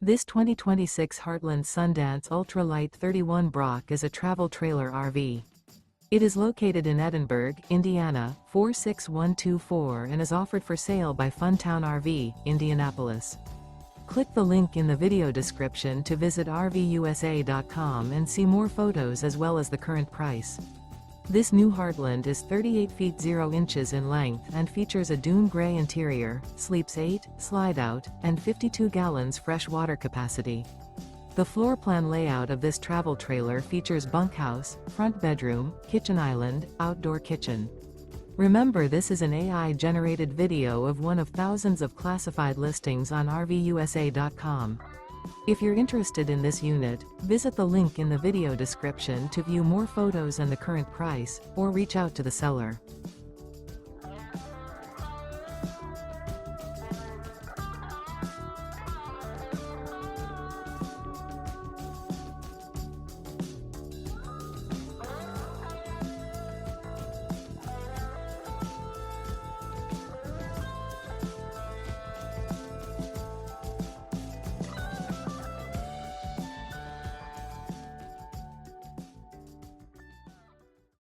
This 2026 Heartland Sundance Ultra-Lite 31 Brock is a travel trailer RV. It is located in Edinburgh, Indiana, 46124 and is offered for sale by Funtown RV, Indianapolis. Click the link in the video description to visit RVUSA.com and see more photos as well as the current price. This new Heartland is 38 feet 0 inches in length and features a DUNE GRAY interior, sleeps 8, slide-out, and 52 gallons fresh water capacity. The floor plan layout of this travel trailer features bunkhouse, front bedroom, kitchen island, outdoor kitchen. Remember, this is an AI-generated video of one of thousands of classified listings on RVUSA.com. If you're interested in this unit, visit the link in the video description to view more photos and the current price, or reach out to the seller.